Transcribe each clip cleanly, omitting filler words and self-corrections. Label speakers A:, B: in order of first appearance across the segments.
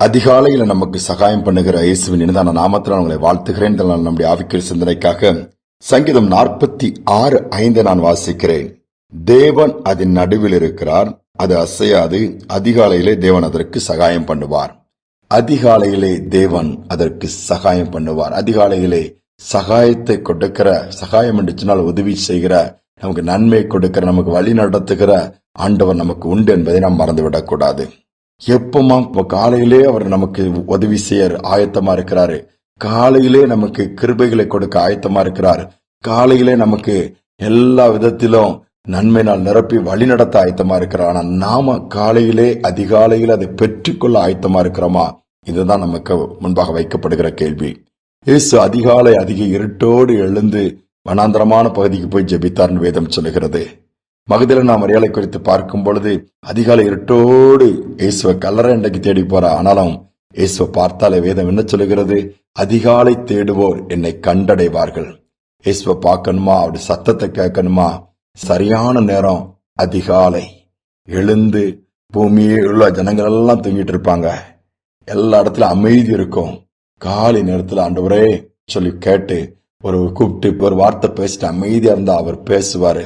A: அதிகாலையில நமக்கு சகாயம் பண்ணுகிற இயேசுவின் இனிதான நாமத்தில் உங்களை வாழ்த்துகிறேன். நம்முடைய ஆவிக்குரிய சிந்தனைக்காக சங்கீதம் 46:5 நான் வாசிக்கிறேன். தேவன் அதன் நடுவில் இருக்கிறார், அது அசையாது. அதிகாலையிலே தேவன் அதற்கு சகாயம் பண்ணுவார். அதிகாலையிலே தேவன் அதற்கு சகாயம் பண்ணுவார். அதிகாலையிலே சகாயத்தை கொடுக்கிற, சகாயம் என்று சொன்னால் உதவி செய்கிற, நமக்கு நன்மை கொடுக்கிற, நமக்கு வழி நடத்துகிற ஆண்டவர் நமக்கு உண்டு என்பதை நாம் மறந்துவிடக் கூடாது. எப்பமா காலையிலே அவர் நமக்கு உதவி செய்ய ஆயத்தமா இருக்கிறாரு. காலையிலே நமக்கு கிருபைகளை கொடுக்க ஆயத்தமா இருக்கிறார். காலையிலே நமக்கு எல்லா விதத்திலும் நன்மையினால் நிரப்பி வழி நடத்த ஆயத்தமா இருக்கிறார். ஆனா நாம காலையிலே அதிகாலையில் அதை பெற்றுக்கொள்ள ஆயத்தமா இருக்கிறோமா? இதுதான் நமக்கு முன்பாக வைக்கப்படுகிற கேள்வி. இயேசு அதிகாலை அதிக இருட்டோடு எழுந்து வனாந்தரமான பகுதிக்கு போய் ஜெபித்தார்னு வேதம் சொல்லுகிறது. மகதலேனா மரியாதை குறித்து பார்க்கும் பொழுது அதிகாலை இருட்டோடு இயேசுவை கல்லறை இன்றைக்கு தேடி போறா. ஆனாலும் இயேசுவை பார்த்தாலே வேதம் என்ன சொல்லுகிறது? அதிகாலை தேடுவோர் என்னை கண்டடைவார்கள். இயேசுவை பார்க்கணுமா, அவருடைய சத்தத்தை கேட்கணுமா? சரியான நேரம் அதிகாலை. எழுந்து பூமியே உள்ள ஜனங்கள் எல்லாம் தூங்கிட்டு இருப்பாங்க, எல்லா இடத்துல அமைதி இருக்கும். காலை நேரத்துல ஆண்டவரே சொல்லி கேட்டு ஒரு கூப்பிட்டு ஒரு வார்த்தை பேசிட்டு அமைதியா இருந்தா அவர் பேசுவாரு.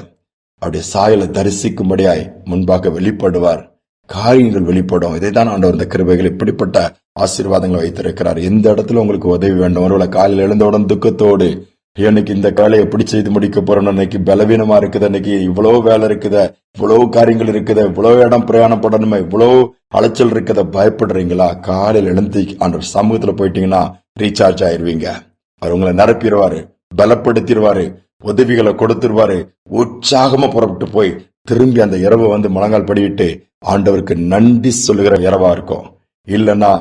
A: அவருடைய சாயலை தரிசிக்கும்படியாய் முன்பாக வெளிப்படுவார். காரியங்கள் வெளிப்படும். இதைதான் ஆண்டவர் இந்த கிருபைகள் இப்படிப்பட்ட ஆசீர்வாதங்களை வைத்திருக்கிறார். எந்த இடத்துல உங்களுக்கு உதவி வேண்டும், ஒருவேளை காலையில் எழுந்தவுடன் துக்கத்தோடு இன்னைக்கு இந்த வேலையை எப்படி செய்து முடிக்க போறோம், இன்னைக்கு பலவீனமா இருக்குது, இன்னைக்கு இவ்வளவு வேலை இருக்குது, இவ்வளவு காரியங்கள் இருக்குது, இவ்வளவு இடம் பிரயாணப்படணுமே, இவ்வளவு அலைச்சல் இருக்குத, பயப்படுறீங்களா? காலையில் எழுந்து ஆண்டவர் சமூகத்துல போயிட்டீங்கன்னா ரீசார்ஜ் ஆயிருவீங்க. அவர் உங்களை நிரப்பிடுவாரு, பலப்படுத்திடுவாரு, உதவிகளை கொடுத்துருவாரு. உற்சாகமா புறப்பட்டு போய் திரும்பி அந்த இரவு முழங்கால் படிவிட்டு ஆண்டவருக்கு நன்றி சொல்லுகிற இரவா இருக்கும். இல்லைன்னா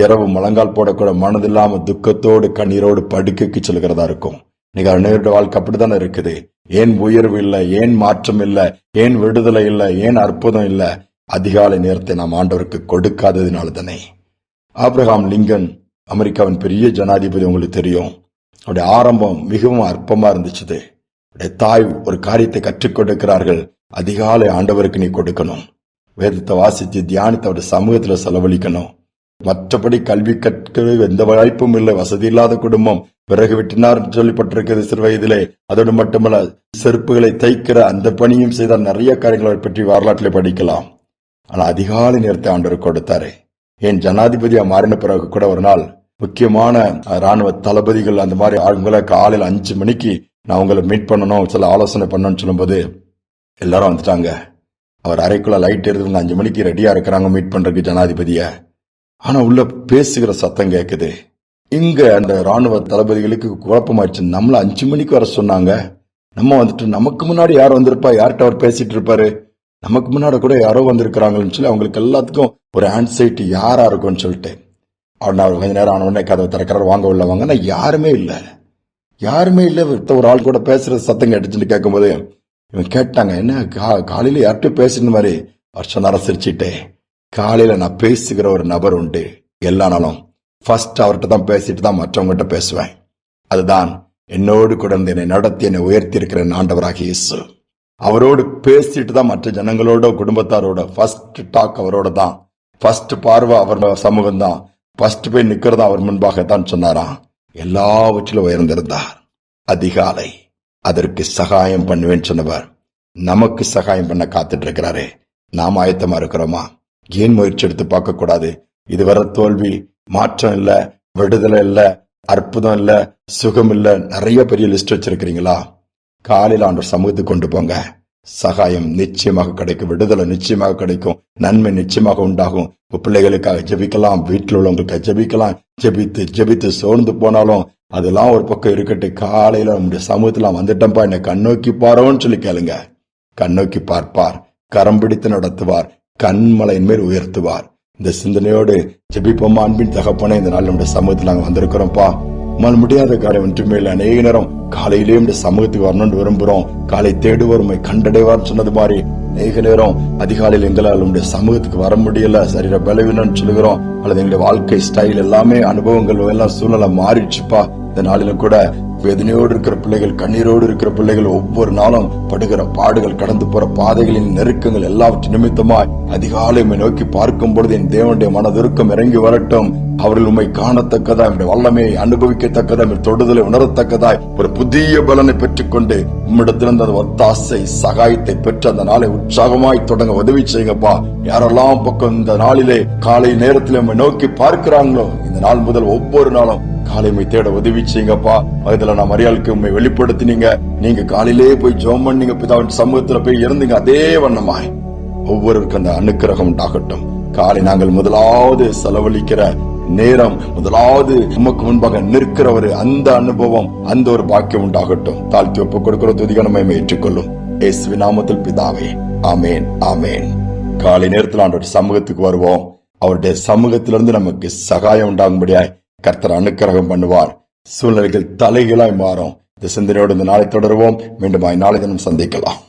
A: இரவு முழங்கால் போடக்கூட மனதில்லாம துக்கத்தோடு கண்ணீரோடு படுக்கைக்கு சொல்லுகிறதா இருக்கும். நீங்க அநேகருடைய வாழ்க்கை அப்படித்தானே இருக்குது. ஏன் உயர்வு இல்லை, ஏன் மாற்றம் இல்லை, ஏன் விடுதலை இல்லை, ஏன் அற்புதம் இல்லை? அதிகாலை நேரத்தை நாம் ஆண்டவருக்கு கொடுக்காததினால தானே. ஆபிரகாம் லிங்கன் அமெரிக்காவின் பெரிய ஜனாதிபதி, உங்களுக்கு தெரியும். அவருடைய ஆரம்பம் மிகவும் அற்பமா இருந்துச்சு. தாய் ஒரு காரியத்தை கற்றுக் கொடுக்கிறார்கள், அதிகாலை ஆண்டவருக்கு நீ கொடுக்கணும், வேதத்தை வாசித்து தியானித்து அவருடைய சமூகத்துல செலவழிக்கணும். மற்றபடி கல்வி கற்க எந்த வாய்ப்பும் இல்லை, வசதி இல்லாத குடும்பம், பிறகு விட்டினார் சொல்லப்பட்டிருக்கிறது சிறு வயதிலே. அதோடு மட்டுமல்ல, செருப்புகளை தைக்கிற அந்த பணியும் செய்தால் நிறைய காரியங்களை பற்றி வரலாற்றிலே படிக்கலாம். ஆனா அதிகாலை நேரத்தை ஆண்டவர் கொடுத்தாரு. என் ஜனாதிபதியா மாறின பிறகு கூட ஒரு நாள் முக்கியமான ராணுவ தளபதிகள் அந்த மாதிரி ஆளுங்களை காலையில் 5 மணிக்கு நான் உங்களை மீட் பண்ணணும், சில ஆலோசனை பண்ணணும்னு சொல்லும்போது எல்லாரும் வந்துட்டாங்க. அவர் அறைக்குள்ள லைட் எடுத்து 5 மணிக்கு ரெடியா இருக்கிறாங்க மீட் பண்றதுக்கு ஜனாதிபதிய. ஆனா உள்ள பேசுகிற சத்தம் கேக்குது. இங்க அந்த ராணுவ தளபதிகளுக்கு குழப்பமாயிடுச்சு. நம்மள 5 மணிக்கு வர சொன்னாங்க, நம்ம வந்துட்டு நமக்கு முன்னாடி யார் வந்திருப்பா, யார்கிட்ட அவர் பேசிட்டு இருப்பாரு, நமக்கு முன்னாடி கூட யாரோ வந்திருக்கிறாங்கன்னு சொல்லி அவங்களுக்கு எல்லாத்துக்கும் ஒரு ஆன்சைட்டி, யாரா இருக்கும்னு சொல்லிட்டு அவர் கொஞ்ச நேரம் ஆன உடனே கதவை திறக்கிறார், வாங்க உள்ள வாங்க. நான் யாருமே இல்லை, யாருமே இல்லை. ஒரு ஆள் கூட பேசுறது சத்தம் கேட்டுச்சுன்னு கேட்கும்போது இவன் கேட்டாங்க, என்ன காலையில யார்கிட்ட பேசுன மாதிரி? வருஷம் நேரம் சிரிச்சுட்டே, காலையில நான் பேசுகிற ஒரு நபர் உண்டு, எல்லா நாளும் ஃபர்ஸ்ட் அவர்கிட்ட தான் பேசிட்டு தான் மற்றவங்ககிட்ட பேசுவேன். அதுதான் என்னோடு கூட என்னை நடத்தி என்னை உயர்த்தி இருக்கிற ஆண்டவராகிய இயேசு. அவரோடு பேசிட்டு தான் மற்ற ஜனங்களோட குடும்பத்தாரோட ஃபர்ஸ்ட் டாக் அவரோட தான், ஃபர்ஸ்ட் பார்வை அவர் சமூகம் தான், ஃபர்ஸ்ட் போய் நிக்கிறதா அவர் முன்பாகத்தான் சொன்னாராம். எல்லாவற்றிலும் உயர்ந்திருந்தார். அதிகாலை அதற்கு சகாயம் பண்ணுவேன்னு சொன்னவர் நமக்கு சகாயம் பண்ண காத்துட்டு இருக்கிறாரே. நாம் ஆயத்தமா இருக்கிறோமா? ஏன் முயற்சி எடுத்து பார்க்க கூடாது? இதுவரை தோல்வி, மாற்றம் இல்ல, விடுதலை இல்ல, அற்புதம் இல்ல, சுகம் இல்ல, நிறைய பெரிய லிஸ்ட் வச்சிருக்கிறீங்களா? காலையில் ஆண்டவர் சமூகத்துக்கு கொண்டு போங்க. சகாயம் நிச்சயமாக கிடைக்கும், விடுதலை நிச்சயமாக கிடைக்கும், நன்மை நிச்சயமாக உண்டாகும். பிள்ளைகளுக்காக ஜெபிக்கலாம், வீட்டில் உள்ளவங்களுக்காக ஜெபிக்கலாம். ஜெபித்து ஜெபித்து சோர்ந்து போனாலும் அதெல்லாம் ஒரு பக்கம் இருக்கட்டு. காலையில நம்முடைய சமூகத்துல வந்துட்டப்பா, என்னை கண்ணோக்கி பாரோன்னு சொல்லி கேளுங்க. கண்ணோக்கி பார்ப்பார், கரம் பிடித்து நடத்துவார், கண்மலையின் மேல் உயர்த்துவார். இந்த சிந்தனையோடு ஜெபிப்போமா? அன்பின் தகப்பனே, இந்த நாள் நம்முடைய சமூகத்தில் நாங்க வந்திருக்கிறோம்ப்பா. முடியாத காரியம் ஒன்றுமே இல்லை. அநேக நேரம் காலையிலேயே இந்த சமூகத்துக்கு வரணும்னு விரும்புறோம். காலை தேடுவோர் உண்மை கண்டடைவார் சொன்னது மாதிரி அநேக நேரம் அதிகாலையில் எங்களால் உங்களுடைய சமூகத்துக்கு வர முடியல, சரீர பலவீனம் சொல்லுகிறோம், அல்லது எங்களுடைய வாழ்க்கை ஸ்டைல் எல்லாமே அனுபவங்கள் எல்லாம் சூழ்நிலை மாறிடுச்சுப்பா. இந்த நாளிலும் கூட வேதனையோடு இருக்கிற பிள்ளைகள், கண்ணீரோடு இருக்கிற பிள்ளைகள், ஒவ்வொரு நாளும் படுகிற பாடுகள், கடந்து போற பாதைகளின் நெருக்கங்கள் எல்லாவற்றின் நிமித்தமாய் அதிகாலை உம்மை நோக்கி பார்க்கும் பொழுது என் தேவனுடைய மனதிருக்கம் இறங்கி வரட்டும். அவர்கள் உம்மை காணத்தக்கதாய், உம்முடைய வல்லமையை அனுபவிக்கத்தக்கதாய், உம்முடைய தொடுதலை உணரத்தக்கதாய் ஒரு புதிய பலனை பெற்றுக்கொண்டு உம்மிடத்திலிருந்து அந்த ஒத்தாசை சகாயத்தை பெற்று அந்த நாளை உற்சாகமாய் தொடங்க உதவி செய்யுங்கப்பா. யாரெல்லாம் பக்கம் இந்த நாளிலே காலை நேரத்தில் உம்மை நோக்கி பார்க்கிறாங்களோ, இந்த நாள் முதல் ஒவ்வொரு நாளும் காலைமை தேட உதவி செய்யுங்கப்பா. அதுல நான் மரியாளுக்கு உண்மை வெளிப்படுத்தினீங்க. நீங்க காலையிலே போய் ஜெபம் பண்ணீங்க, பிதாவின் சமூகத்துல போய் இருந்தீங்க. அதே வண்ணமாய் ஒவ்வொருவருக்கும் அந்த அனுக்கிரகம் உண்டாகட்டும். காலை நாங்கள் முதலாவது செலவழிக்கிற நேரம், முதலாவது நமக்கு முன்பாக நிற்கிற அந்த அனுபவம், அந்த ஒரு பாக்கியம் உண்டாகட்டும். தாழ்த்தி ஒப்புக் கொடுக்கிற துதிகனமை ஏற்றுக்கொள்ளும் இயேசுவின் நாமத்தில் பிதாவே, ஆமேன், ஆமேன். காலை நேரத்தில் ஆண்டவருடைய சமூகத்துக்கு வருவோம். அவருடைய சமூகத்திலிருந்து நமக்கு சகாயம் உண்டாகும்படியாய் கர்த்தர் அனுக்கிரகம் பண்ணுவார். சூழ்நிலைகள் தலைகளாய் மாறும். இந்த சிந்தனையோடு இந்த நாளை தொடருவோம். மீண்டும் நாளை தினம் சந்திக்கலாம்.